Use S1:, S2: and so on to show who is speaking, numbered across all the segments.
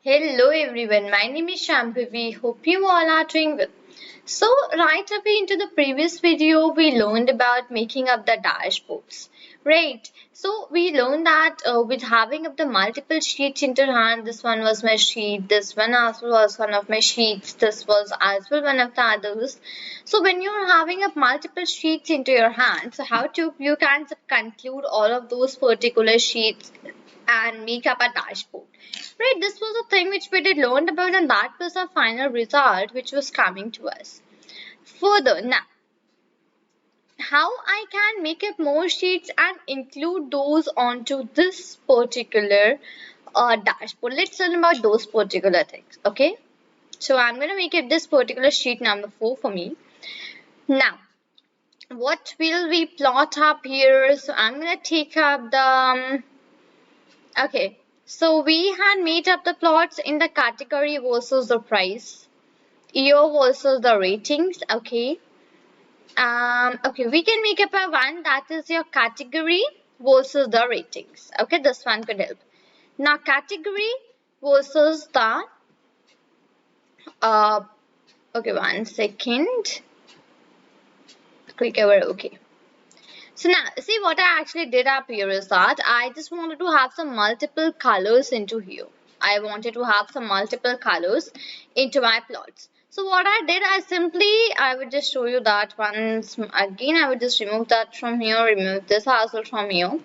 S1: Hello everyone, my name is Shambhavi. Hope you all are doing well. So right away into the previous video, we learned about making up the dashboards, right? So we learned that with having up the multiple sheets into hand, this one was my sheet, this one as well was one of my sheets, this was as well one of the others. So when you're having up multiple sheets into your hand, so how to you can conclude all of those particular sheets and make up a dashboard. Right, this was a thing which we did learn about, and that was our final result which was coming to us. Further, now, how I can make up more sheets and include those onto this particular dashboard. Let's learn about those particular things, okay? So I'm going to make it this particular sheet number 4 for me. Now, what will we plot up here? So I'm going to take up the okay, so we had made up the plots in the category versus the price, year versus the ratings. Okay. Okay, we can make up a one that is your category versus the ratings. Okay, this one could help. Now, category versus the uh. Okay, 1 second. Click over. Okay. So now, see what I actually did up here is that I just wanted to have some multiple colors into here. I wanted to have some multiple colors into my plots. So what I did, I would just show you that once again. I would just remove that from here, remove this as well from here.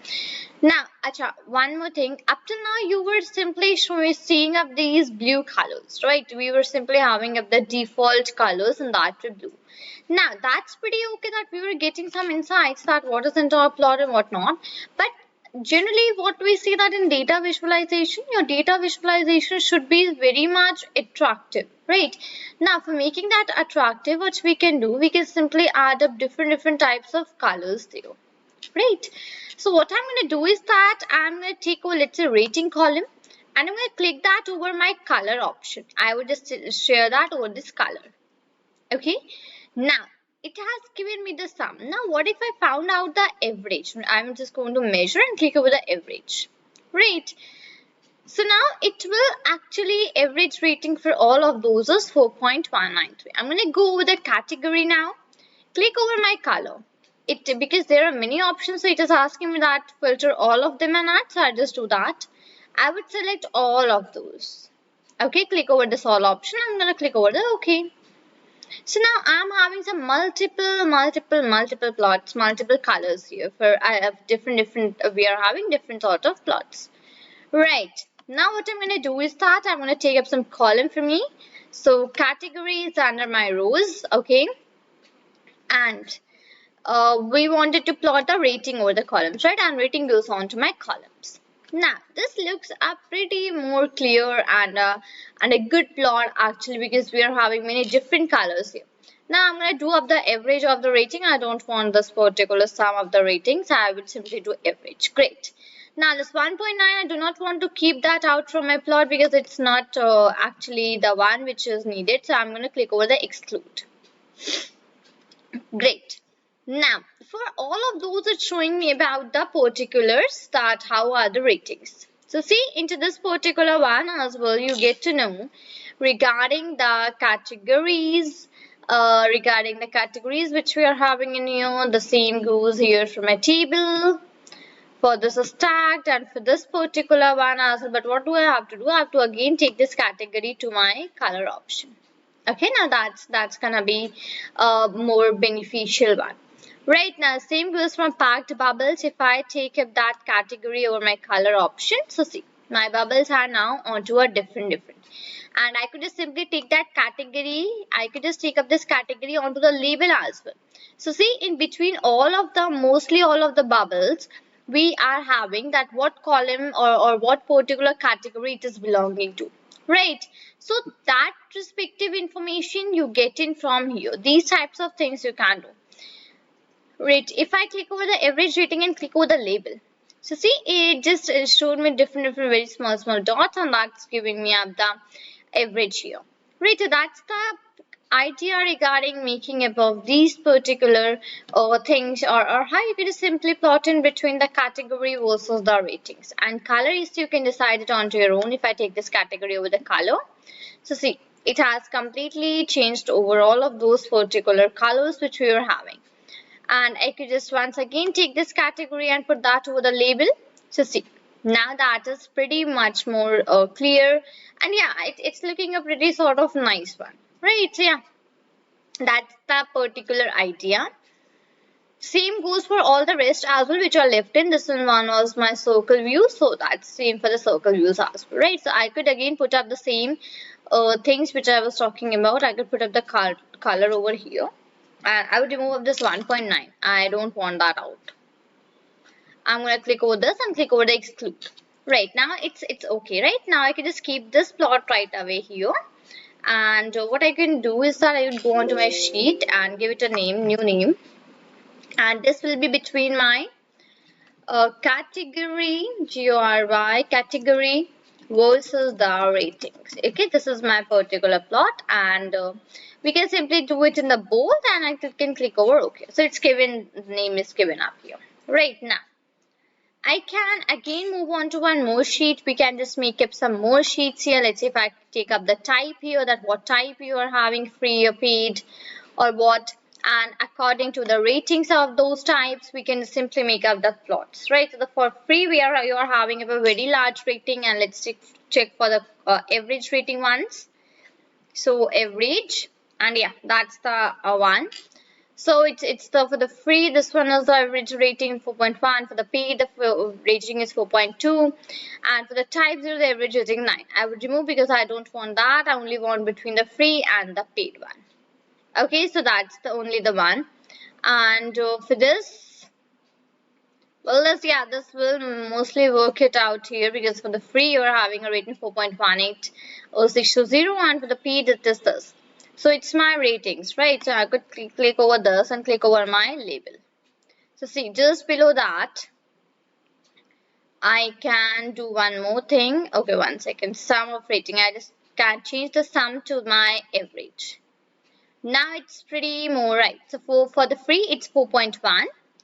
S1: Now, acha, one more thing. Up till now, you were simply seeing up these blue colors, right? We were simply having up the default colors, and that were blue. Now, that's pretty okay that we were getting some insights that what is into our plot and what not. But generally, what we see that in data visualization, your data visualization should be very much attractive, right? Now, for making that attractive, what we can do, we can simply add up different types of colors there. Right. So what I'm going to do is that I'm going to take over, let's say, rating column, and I'm going to click that over my color option. I would just share that over this color. Okay. Now, it has given me the sum. Now, what if I found out the average? I'm just going to measure and click over the average. Right. So now it will actually average rating for all of those is 4.193. I'm going to go over the category now. Click over my color. Because there are many options, so it is asking me that filter all of them and add, so I just do that. I would select all of those. Okay, click over this all option. I'm gonna click over the OK. So now I'm having some multiple plots, multiple colors here. For I have different. We are having different sort of plots. Right. Now what I'm gonna do is that I'm gonna take up some column for me. So category is under my rows. Okay, and we wanted to plot the rating over the columns, right? And rating goes on to my columns. Now, this looks a pretty more clear and a good plot actually, because we are having many different colors here. Now, I'm going to do up the average of the rating. I don't want this particular sum of the ratings. I would simply do average. Great. Now, this 1.9, I do not want to keep that out from my plot because it's not actually the one which is needed. So, I'm going to click over the exclude. Great. Now, for all of those, it's showing me about the particulars, that how are the ratings. So see, into this particular one as well, you get to know regarding the categories, which we are having in here. The same goes here for my table. For this is stacked, and for this particular one as well. But what do I have to do? I have to again take this category to my color option. Okay, now that's gonna be a more beneficial one. Right, now same goes from packed bubbles. If I take up that category over my color option, so see, my bubbles are now onto a different. And I could just simply take that category, I could just take up this category onto the label as well. So see, in between mostly all of the bubbles, we are having that what column or what particular category it is belonging to. Right, so that respective information you get in from here. These types of things you can do. Right, if I click over the average rating and click over the label, so see, it just showed me different very small dots, and that's giving me up the average here. Right, so that's the idea regarding making above these particular things, or how you can just simply plot in between the category versus the ratings. And color is you can decide it onto your own. If I take this category over the color, so see, it has completely changed over all of those particular colors which we were having. And I could just once again take this category and put that over the label. So see, now that is pretty much more clear, and yeah, it's looking a pretty sort of nice one, right? So yeah, that's the particular idea. Same goes for all the rest as well which are left in. This one was my circle view, so that's same for the circle views as well, right? So I could again put up the same things which I was talking about. I could put up the color over here, and I would remove this 1.9. I don't want that out. I'm gonna click over this and click over the exclude. Right now it's okay. Right now I can just keep this plot right away here. And what I can do is that I will go onto my sheet and give it a name, new name. And this will be between my category, GORY, category versus the ratings. Okay, this is my particular plot, and we can simply do it in the bold, and I can click over OK. So it's given, the name is given up here. Right now, I can again move on to one more sheet. We can just make up some more sheets here. Let's say if I take up the type here, that what type you are having, free or paid, or what, and according to the ratings of those types, we can simply make up the plots, right? So for free, you are having a very large rating, and let's check for the average rating ones. So average, and yeah, that's the one. So it's the for the free, this one is the average rating 4.1. For the paid, the rating is 4.2, and for the type 0, the average rating 9. I would remove because I don't want that. I only want between the free and the paid one. Okay, so that's the only the one. And for this, well, this will mostly work it out here, because for the free you're having a rating 4.18 or 620, and for the paid it is this. So it's my ratings, right? So I could click over this and click over my label. So see, just below that, I can do one more thing. Okay, 1 second. Sum of rating. I just can change the sum to my average. Now it's pretty more right. So for the free, it's 4.1,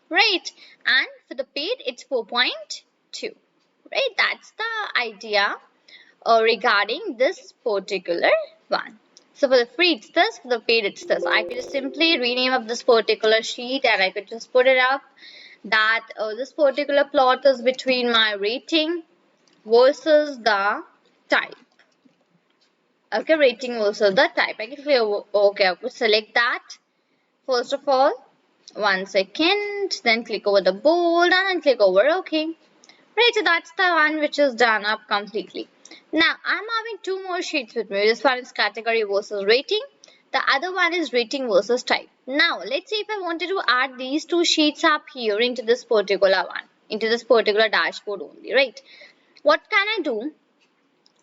S1: right? And for the paid, it's 4.2, right? That's the idea regarding this particular one. So for the free, it's this. For the paid, it's this. I could just simply rename up this particular sheet, and I could just put it up that this particular plot is between my rating versus the type. Okay, rating versus the type. I can click okay. I could select that first of all. 1 second. Then click over the bold and then click over OK. Right, so that's the one which is done up completely. Now, I'm having two more sheets with me. This one is category versus rating. The other one is rating versus type. Now, let's say if I wanted to add these two sheets up here into this particular one, into this particular dashboard only, right? What can I do?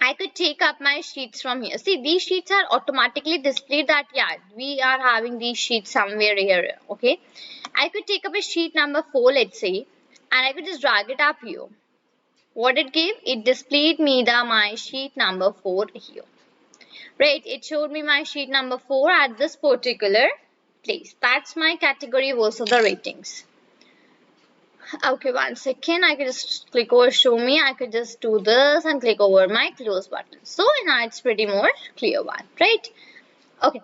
S1: I could take up my sheets from here. See, these sheets are automatically displayed that, yeah, we are having these sheets somewhere here, okay? I could take up a sheet number 4, let's say, and I could just drag it up here. What it gave? It displayed me my sheet number 4 here. Right, it showed me my sheet number 4 at this particular place. That's my category versus the ratings. Okay, 1 second. I could just click over show me. I could just do this and click over my close button. So now it's pretty more clear one, right? Okay.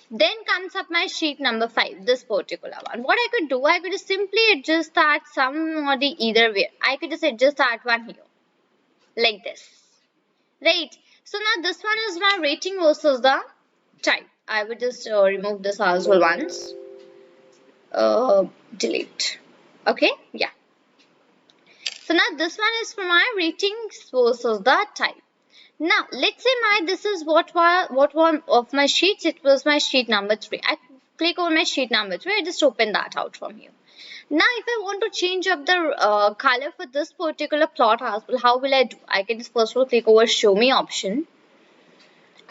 S1: Then comes up my sheet number 5, this particular one. What I could do, I could just simply adjust that some or the either way. I could just adjust that one here, like this, right? So now this one is my rating versus the type. I would just remove this as well once. Delete. Okay, yeah. So now this one is for my ratings versus the type. Now let's say this is what one of my sheets. It was my sheet number 3. I click on my sheet number 3. I just open that out from here. Now if I want to change up the color for this particular plot as well, how will I do? I can just first of all click over show me option.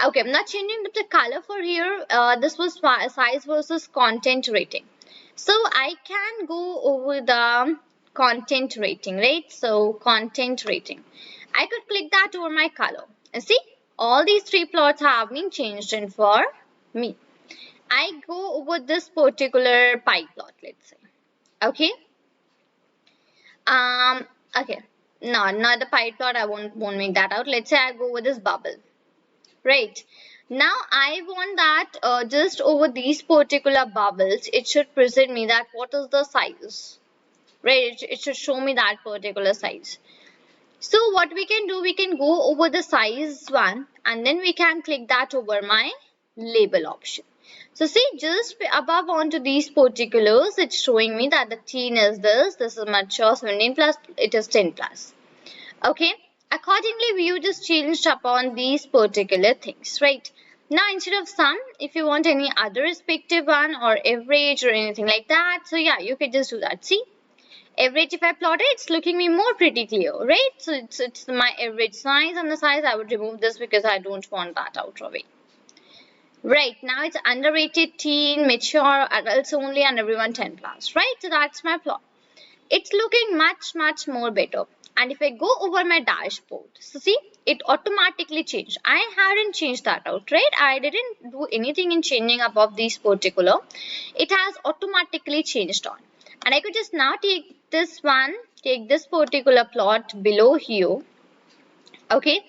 S1: Okay, I'm not changing the color for here. This was size versus content rating. So I can go over the content rating, right? So content rating. I could click that over my color. And see, all these 3 plots have been changed in for me. I go over this particular pie plot, let's say. Okay. Um. Okay. No, not the pie plot. I won't make that out. Let's say I go with this bubble. Right. Now I want that just over these particular bubbles, it should present me that what is the size. Right. It should show me that particular size. So what we can do, we can go over the size one and then we can click that over my label option. So see, just above onto these particulars, it's showing me that the teen is this is mature 17 plus, it is 10 plus. Okay, accordingly we just changed upon these particular things, right? Now instead of sum, if you want any other respective one or average or anything like that, so yeah, you can just do that. See, average if I plot it, it's looking me more pretty clear, right? So it's my average size, and the size I would remove this because I don't want that out of it. Right, now it's underrated, teen, mature, adults only, and everyone 10 plus, right? So that's my plot. It's looking much more better. And if I go over my dashboard, so see, it automatically changed. I hadn't changed that out, right? I didn't do anything in changing above these particular. It has automatically changed on. And I could just now take this one, take this particular plot below here, okay?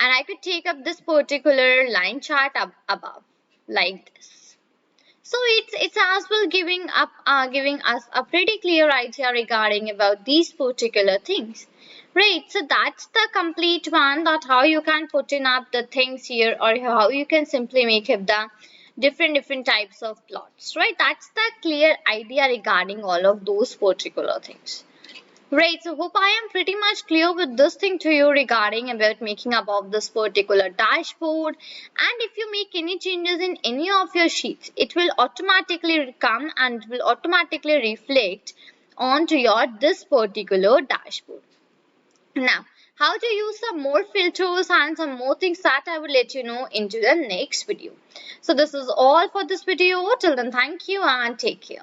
S1: And I could take up this particular line chart up above, like this. So it's as well giving us a pretty clear idea regarding about these particular things. Right, so that's the complete one, that how you can put in up the things here or how you can simply make up the different types of plots. Right, that's the clear idea regarding all of those particular things. Right, so hope I am pretty much clear with this thing to you regarding about making above this particular dashboard. And if you make any changes in any of your sheets, it will automatically come and will automatically reflect onto your this particular dashboard. Now, how to use some more filters and some more things that I will let you know into the next video. So this is all for this video. Till then, thank you and take care.